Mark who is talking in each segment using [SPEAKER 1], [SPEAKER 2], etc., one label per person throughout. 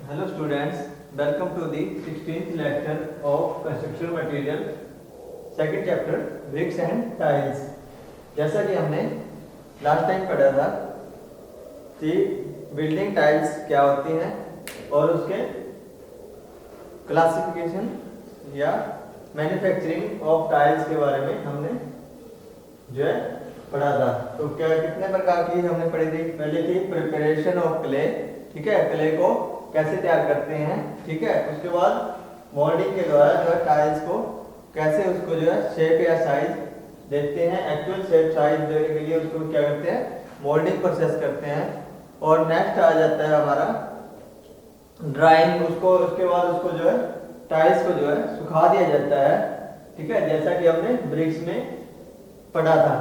[SPEAKER 1] Hello students, welcome to the 16th lecture of construction material, second chapter bricks and tiles। जैसा कि हमने last time पढ़ा था कि बिल्डिंग टाइल्स क्या होती हैं और उसके क्लासिफिकेशन या मैन्युफैक्चरिंग ऑफ टाइल्स के बारे में हमने जो है पढ़ा था। तो क्या कितने प्रकार की हमने पढ़ी थी? पहले थी प्रिपरेशन ऑफ क्ले, ठीक है, क्ले को कैसे तैयार करते हैं, ठीक है। उसके बाद मोल्डिंग के द्वारा जो है टाइल्स को कैसे उसको जो है शेप या साइज देखते हैं, एक्चुअल शेप साइज देने के लिए उसको क्या करते हैं, मोल्डिंग प्रोसेस करते हैं। और नेक्स्ट आ जाता है हमारा ड्राइंग, उसको उसके बाद उसको जो है टाइल्स को जो है सुखा दिया जाता है, ठीक है, जैसा कि हमने ब्रिक्स में पढ़ा था,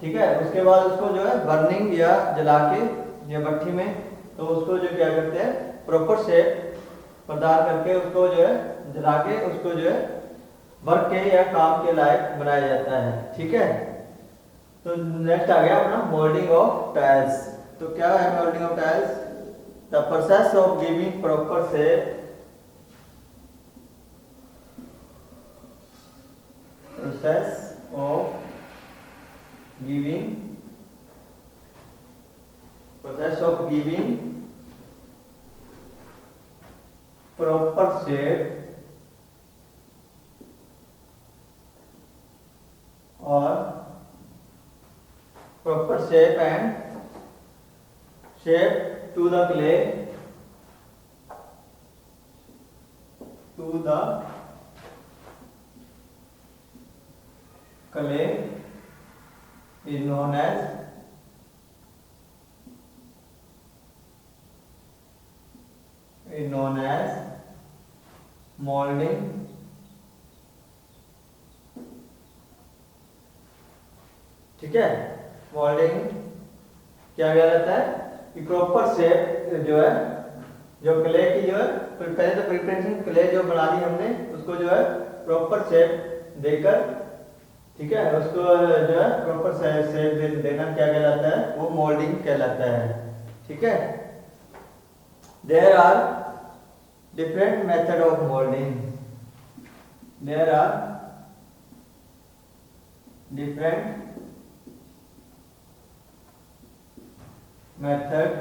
[SPEAKER 1] ठीक है। उसके बाद उसको जो है बर्निंग या जला के या भट्ठी में तो उसको जो क्या करते हैं प्रॉपर शेप प्रदान करके उसको जो है जला के उसको जो है वर्क के या काम के लायक बनाया जाता है, ठीक है। तो नेक्स्ट आ गया अपना मोल्डिंग ऑफ टाइल्स। तो क्या है moulding of tiles? The process of giving proper shape, process of giving process of giving proper shape or proper shape and shape to the clay, to the clay is known as molding, ठीक है। Moulding क्या कहलाता है कि proper shape जो है, जो clay की जो है पहले तो प्रिपरेशन क्ले जो बना दी हमने उसको जो है प्रॉपर शेप देकर, ठीक है, उसको जो है प्रॉपर शेप देना क्या कहलाता है, वो मोल्डिंग कहलाता है, ठीक है। There are different method of molding, there are different method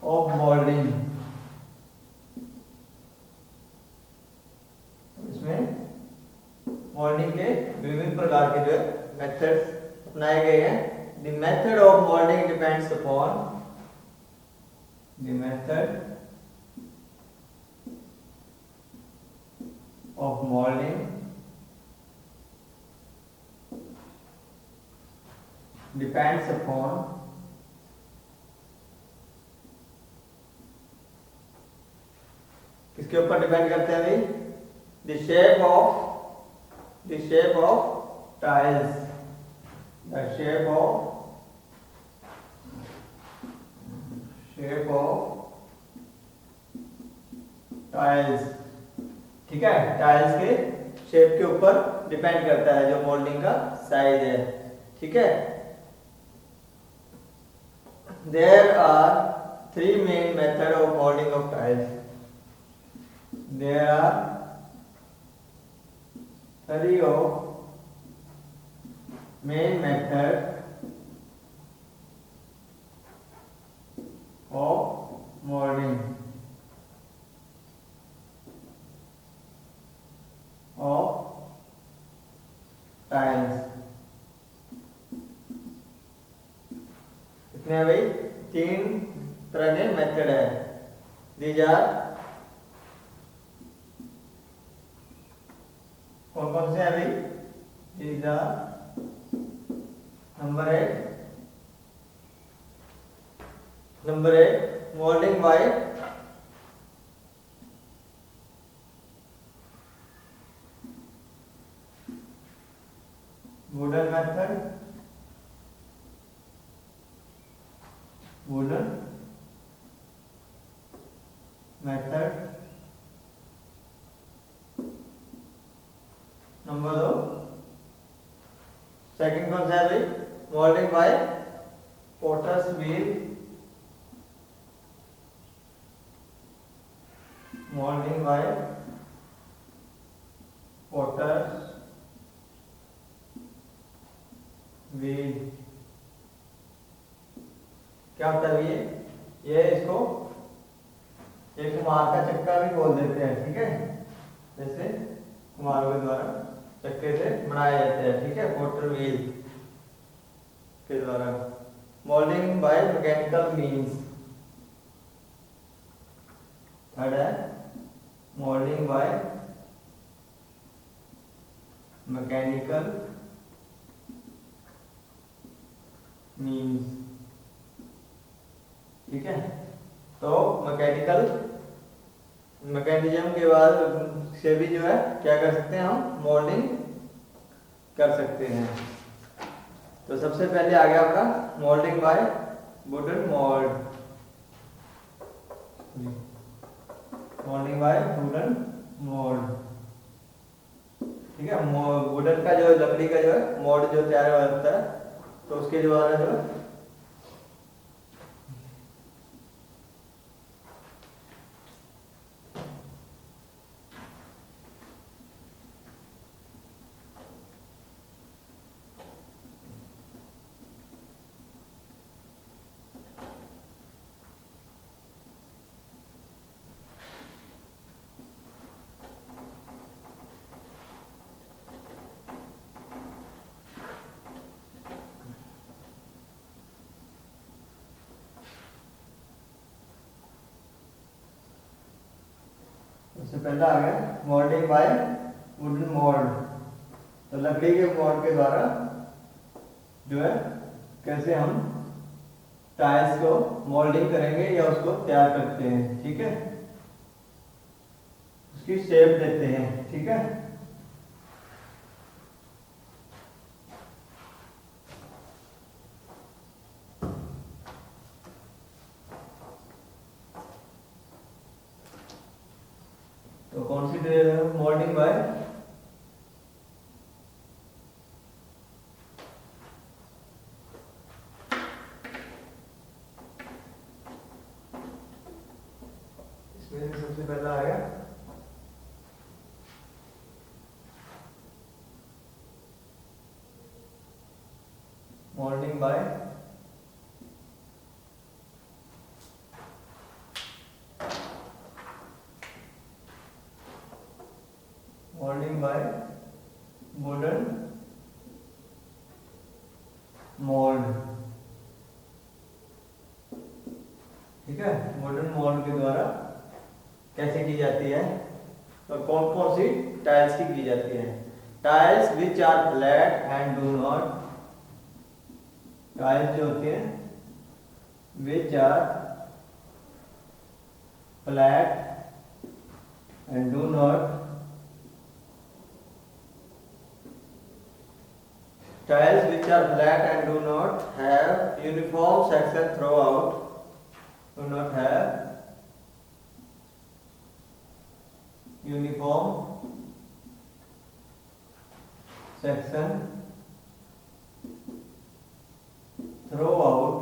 [SPEAKER 1] of molding। इसमें मोल्डिंग के विभिन्न प्रकार के जो है मेथड्स अपनाए गए हैं। The method of molding depends upon the method of molding depends upon किसके ऊपर डिपेंड करते हैं भाई? the shape of tiles, the shape of tiles, ठीक है, टाइल्स के शेप के ऊपर डिपेंड करता है जो मोल्डिंग का साइज है, ठीक है। There are three main method of moulding of tiles, there are three of main method of molding of tiles। कितने हैं भाई? तीन तरह के मेथड है। These are कौन कौन से हैं भाई? These are नंबर एक moulding by wooden method, number दो सेकंड कौन सा है भाई? Moulding by potter's wheel moulding by potter's wheel. क्या होता है ये इसको एक कुम्हार का चक्का भी बोल देते हैं, ठीक है। जैसे कुम्हारों के द्वारा चक्के से बनाए जाते हैं, ठीक है, पोटर व्हील के द्वारा। Moulding by mechanical means, third है मोल्डिंग बाय मैकेनिकल मीन्स, ठीक है। तो मैकेनिज्म के बाद से भी जो है क्या कर सकते हैं, हम मोल्डिंग कर सकते हैं। तो सबसे पहले आ गया आपका moulding by wooden mould, moulding by wooden mould, ठीक है। वुडन का जो लकड़ी का जो है मोल्ड जो तैयार होता है, तो उसके द्वारा जो है सबसे पहला आ गया मोल्डिंग बाय वुडन मोल्ड। तो लकड़ी के मोल्ड के द्वारा जो है कैसे हम टाइल्स को मोल्डिंग करेंगे या उसको तैयार करते हैं, ठीक है, उसकी शेप देते हैं, ठीक है। तो कौन सी मोल्डिंग बाय इसमें सबसे पहला आएगा मोल्डिंग बाय वुडन मोल्ड, ठीक है। वुडन मोल्ड के द्वारा कैसे की जाती है, तो कौन कौन सी टाइल्स की जाती है। Tiles which are flat and do not, tiles जो होती हैं which are flat and do not, tiles which are flat and do not have uniform section throughout, do not have uniform section throughout,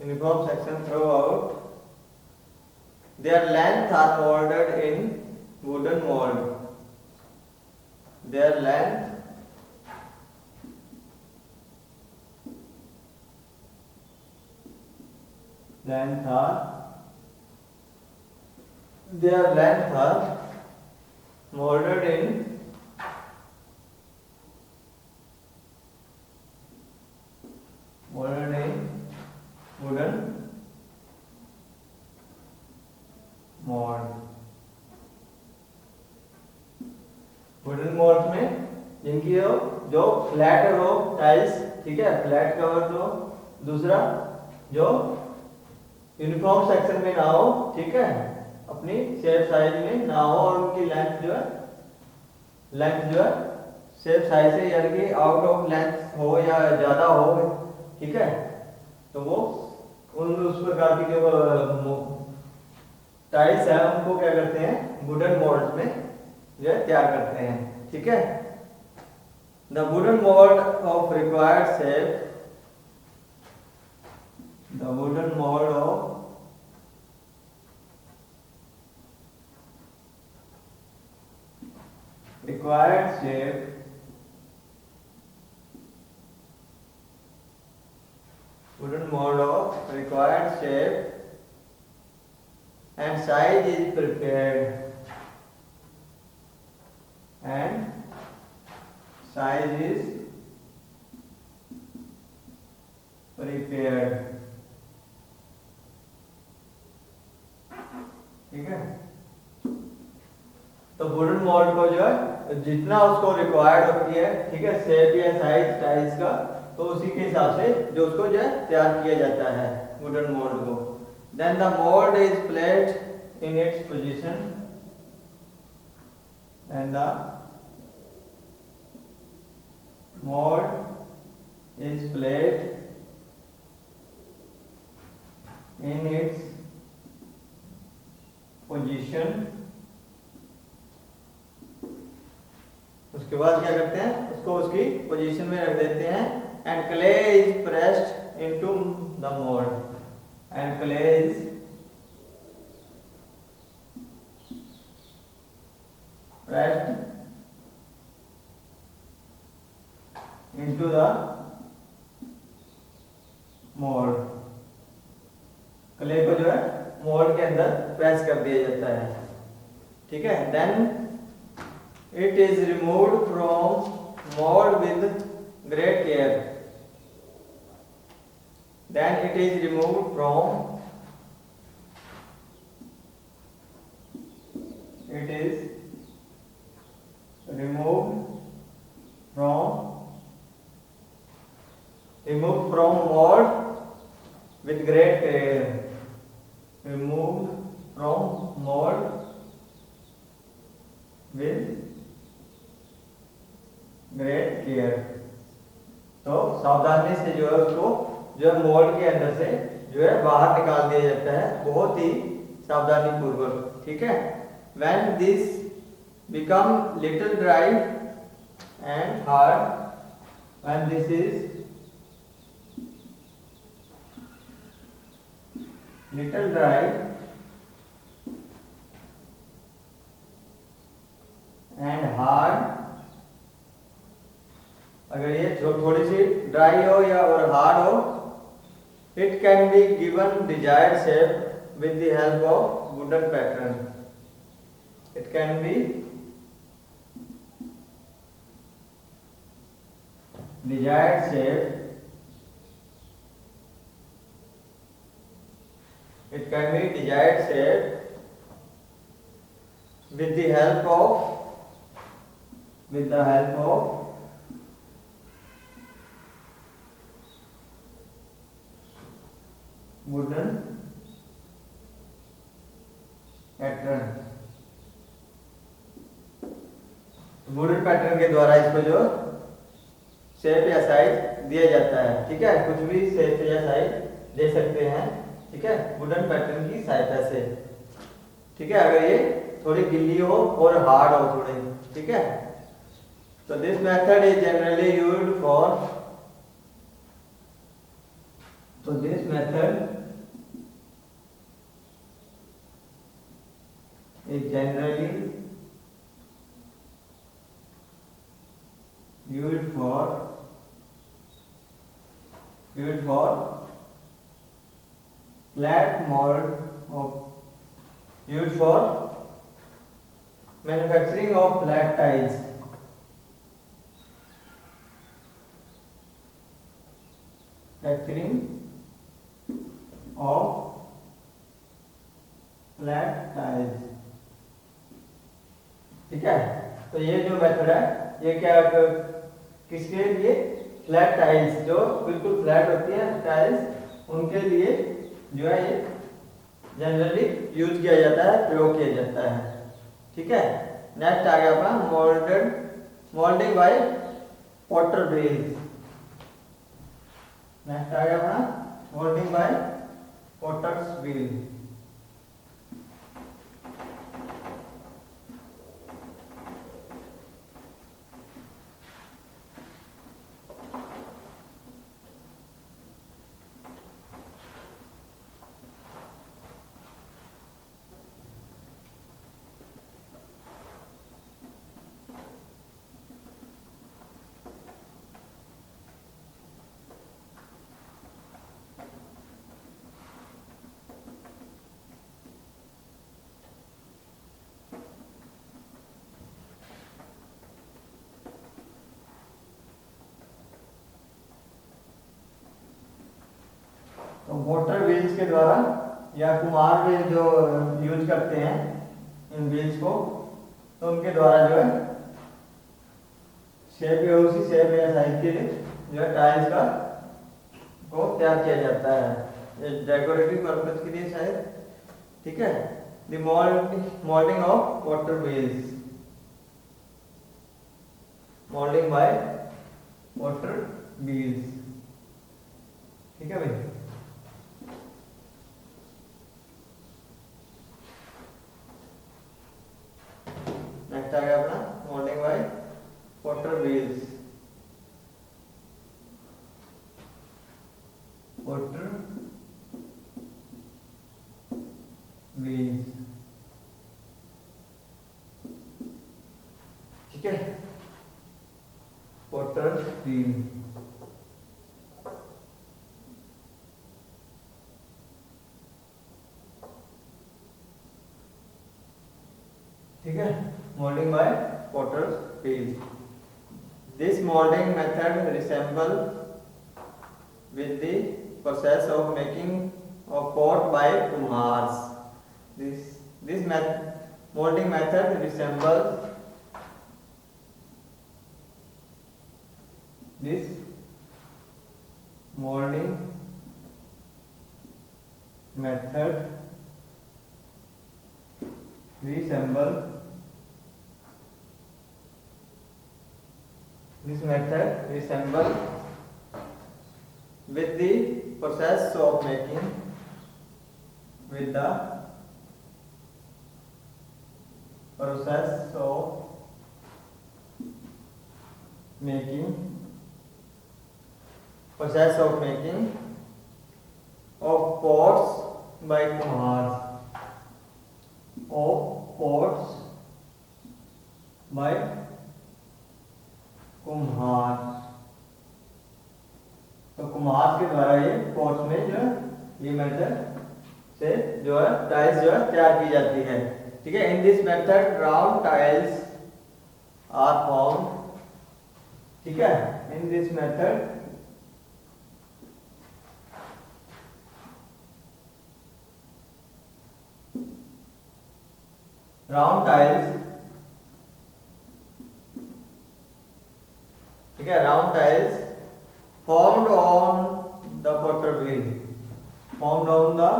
[SPEAKER 1] uniform section throughout, their length are molded in wooden mold, their length are molded in wooden mold। Wooden mould में जिनकी जो flat हो tiles, ठीक है, flat cover हो, दूसरा जो uniform section में ना हो, ठीक है, अपनी शेप साइज में ना हो, और उनकी लेंथ जो है शेप साइज से यानी कि आउट ऑफ लेंथ हो या ज्यादा हो, ठीक है, तो वो उस प्रकार की जो टाइल्स है उनको क्या करते हैं वुडन मोल्ड में जो तैयार करते हैं, ठीक है। The wooden mold of required shape, the wooden mold of required shape and size is prepared, and size is prepared. ठीक है, तो वुडन मोल्ड को जो है जितना उसको रिक्वायर्ड होती है, ठीक है, शेप या साइज टाइल्स का, तो उसी के हिसाब से जो उसको जो है तैयार किया जाता है वुडन मोल्ड को. Then the mould is placed in its position and the mould is placed in its position. उसके बाद क्या करते हैं, उसको उसकी पोजीशन में रख देते हैं. And clay is pressed into the mould, and clay is pressed into the mould. Clay को जो है मोल्ड के अंदर प्रेस कर दिया जाता है. ठीक है, then it is removed from mold with great care. Then it is removed from mold with great care. Removed from mold with great care. तो सावधानी से जो है उसको जो है मोल्ड के अंदर से जो है बाहर निकाल दिया जाता है, बहुत ही सावधानी पूर्वक. ठीक है, when this become little dry and hard, when this is little dry and hard, अगर ये थोड़ी सी ड्राई हो या और हार्ड हो, it can be given desired shape with the help of wooden pattern. It can be desired shape, it can be desired shape with the help of wooden pattern. Wooden pattern के द्वारा इसको जो shape या size दिया जाता है. ठीक है, कुछ भी शेप या साइज दे सकते हैं. ठीक है, वुडन पैटर्न की सहायता से. ठीक है, अगर ये थोड़ी गिल्ली हो और हार्ड हो थोड़ी. ठीक है, तो this method is generally used for, तो this method is generally used for flat mold of, used for manufacturing of flat tiles. Manufacturing of flat tiles. ठीक है, तो ये जो मेथड है ये क्या किसके लिए, फ्लैट टाइल्स, जो बिल्कुल फ्लैट होती है टाइल्स, उनके लिए जो है ये जनरली यूज किया जाता है, प्रयोग किया जाता है. ठीक है, नेक्स्ट आ गया अपना moulding by potter wheels. Next आ गया अपना मोल्डिंग बाय पॉटर्स व्हील. तो मोटर व्हील्स के द्वारा या कुम्हार व्हील जो यूज करते हैं इन व्हील्स को, तो उनके द्वारा जो है शेप या उसी शेप या साइज के जो है टाइल्स का को तैयार किया जाता है डेकोरेटिव पर्पज के लिए शायद। ठीक है, the moulding of water wheels, moulding by water wheels. ठीक है भाई। नेक्स्ट आ गया अपना moulding by water wheels. Water wheels, ठीक है, वाटर व्हील। ठीक है, molding by potter's wheel. This molding method resemble with the process of making of pot by kumhars. This molding method resembles this molding method resemble with the process of making with the process of making of pots by kumhars, of pots by कुम्हार। तो कुम्हार के द्वारा ये pots में जो ये method से जो है टाइल्स जो है तैयार की जाती है। ठीक है, in this method round tiles are formed. ठीक है, in this method round tiles, ठीक है, round tiles formed on the potter wheel, formed on the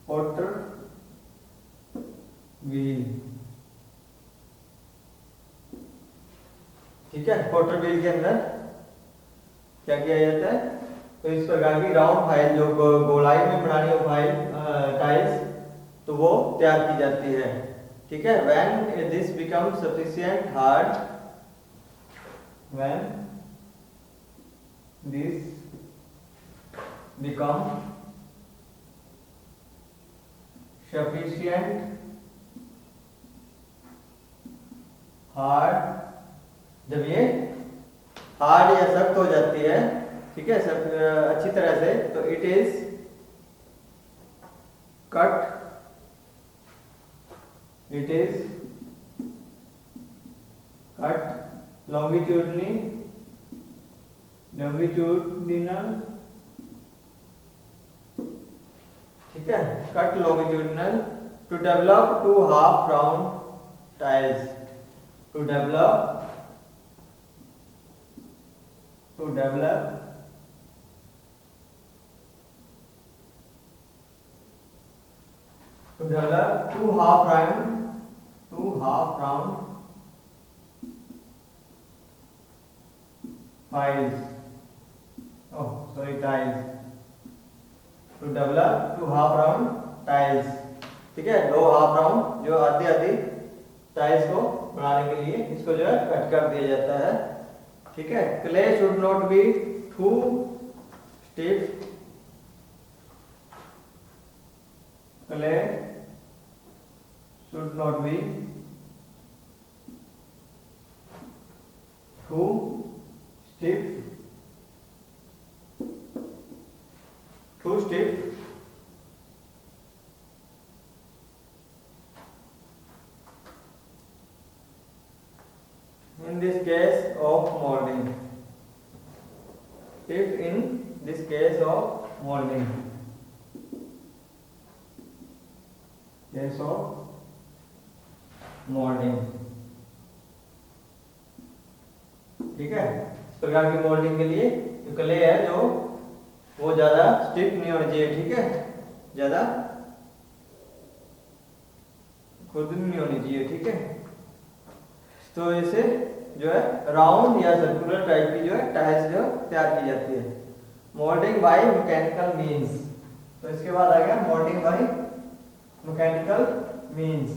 [SPEAKER 1] potter wheel। ठीक है, पोटर व्हील के अंदर क्या किया जाता है, तो इस प्रकार की राउंड फाइल जो गोलाई में बनानी हो फाइल टाइल्स, तो वो तैयार की जाती है। ठीक है, when this becomes sufficient hard, when this become sufficient hard, जब ये हार्ड या सख्त हो जाती है, ठीक है, सब अच्छी तरह से, तो it is cut, it is cut longitudinal, ठीक है, cut longitudinal to develop two half round tiles, to develop two half round tiles, to develop two half round tiles। ठीक है, दो हाफ राउंड जो आधी आधी टाइल्स को बनाने के लिए इसको जो है कट कर दिया जाता है। ठीक है, clay should not be too stiff, clay should not be too stiff, in this case of molding, if in this case of molding, case of molding, ठीक है। इस प्रकार की मोल्डिंग के लिए जो क्ले है जो वो ज्यादा स्टिफ नहीं होनी चाहिए, ठीक है, ज्यादा खुरदरी नहीं होनी चाहिए, ठीक है। तो ऐसे जो है राउंड या सर्कुलर टाइप की जो है टाइल्स जो तैयार की जाती है मोल्डिंग बाय मैकेनिकल मींस। तो इसके बाद आ गया मोल्डिंग बाय मैकेनिकल मींस।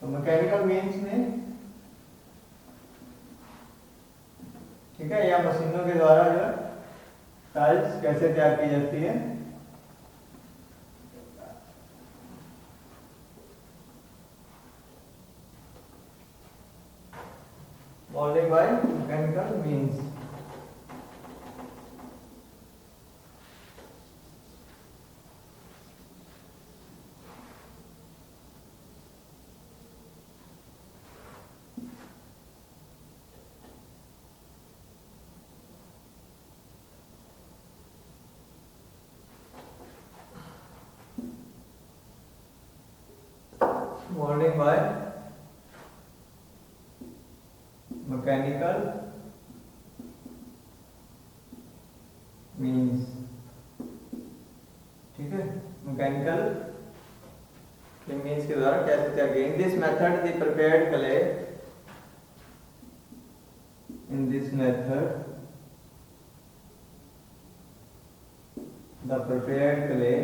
[SPEAKER 1] तो मैकेनिकल मींस में, ठीक है, या मशीनों के द्वारा जो है टाइल्स कैसे तैयार की जाती है। Moulding by mechanical means. Moulding by mechanical means, ठीक है, मैकेनिकल के मींस के द्वारा कैसे तैयार किया। इन this method the prepared clay, in this method the prepared clay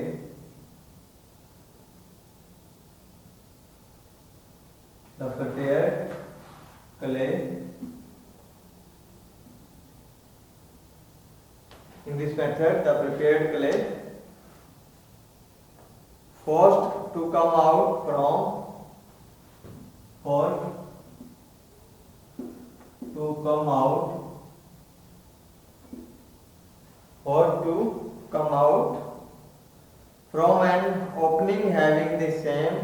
[SPEAKER 1] in this method the prepared clay forced to come out from an opening having the same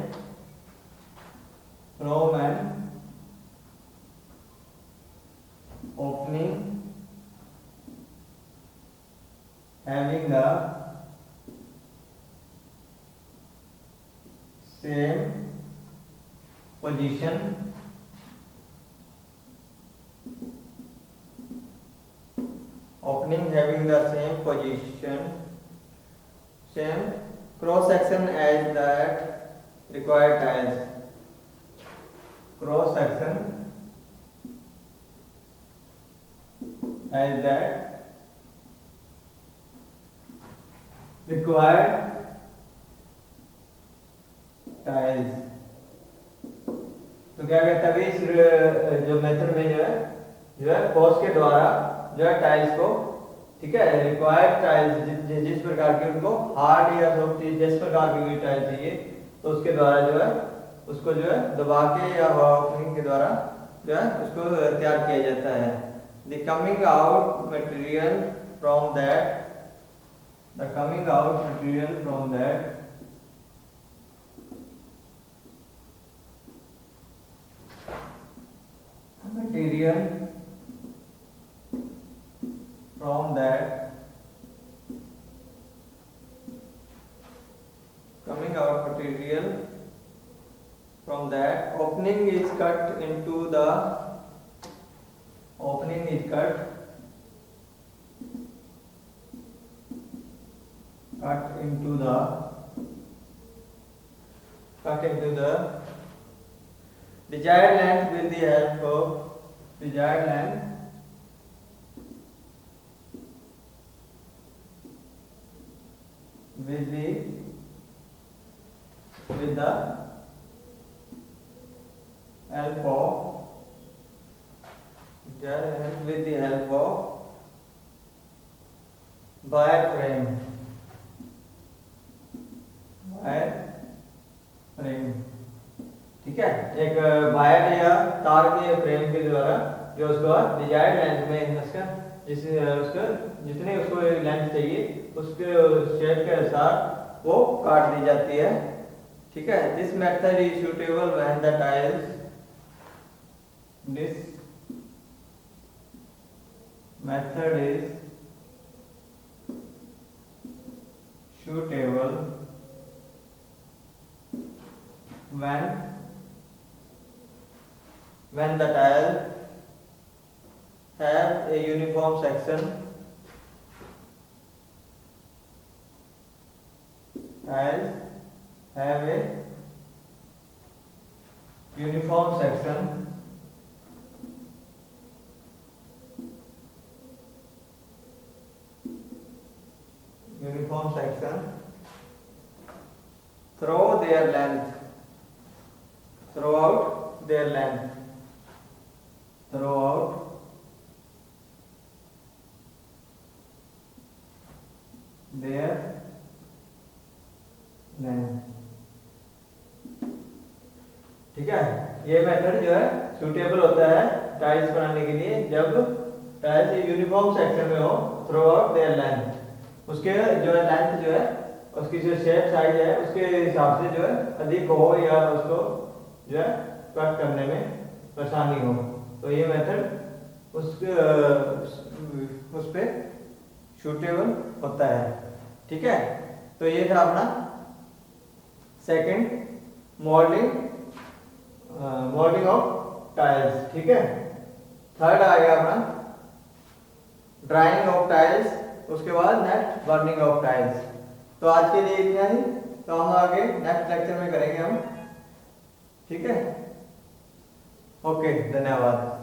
[SPEAKER 1] having the same position same cross section as that required tiles, cross section as that required tiles। तो क्या कहता है इस जो method में जो है force के द्वारा जो है टाइल्स को, ठीक है, रिक्वायर्ड टाइल्स जिस प्रकार की उनको हार्ड या सॉफ्ट जिस प्रकार की टाइल चाहिए तो उसके द्वारा जो है उसको जो है दबा के या ओपनिंग के द्वारा जो है उसको तैयार किया जाता है। The coming out material from that opening is cut into the desired length with the help of with the help of wire frame, ठीक है, एक वायर या तार के फ्रेम के द्वारा जो उसको डिजायर्ड लेंथ में उसका जितने उसको लेंथ चाहिए उसके शेप के अनुसार वो काट दी जाती है, ठीक है। This method is suitable when the tiles This method is suitable when the tile have a uniform section. Tiles have a uniform section throughout their length throughout their length ठीक है। ये मेथड जो है सूटेबल होता है tiles बनाने के लिए जब टाइल्स यूनिफॉर्म सेक्शन में हो थ्रू आउट देयर लेंथ, उसके जो है लेंथ जो है उसकी जो शेप साइज है उसके हिसाब से जो है अधिक हो या उसको जो है कट करने में परेशानी हो, तो ये मेथड उस पे सूटेबल होता है। ठीक है, तो ये था अपना सेकंड मोल्डिंग ऑफ टाइल्स। ठीक है, थर्ड आ गया अपना ड्राइंग ऑफ टाइल्स, उसके बाद नेक्स्ट बर्निंग ऑफ टाइल्स। तो आज के लिए इतना ही, तो हम आगे नेक्स्ट लेक्चर में करेंगे हम। ठीक है, ओके, धन्यवाद।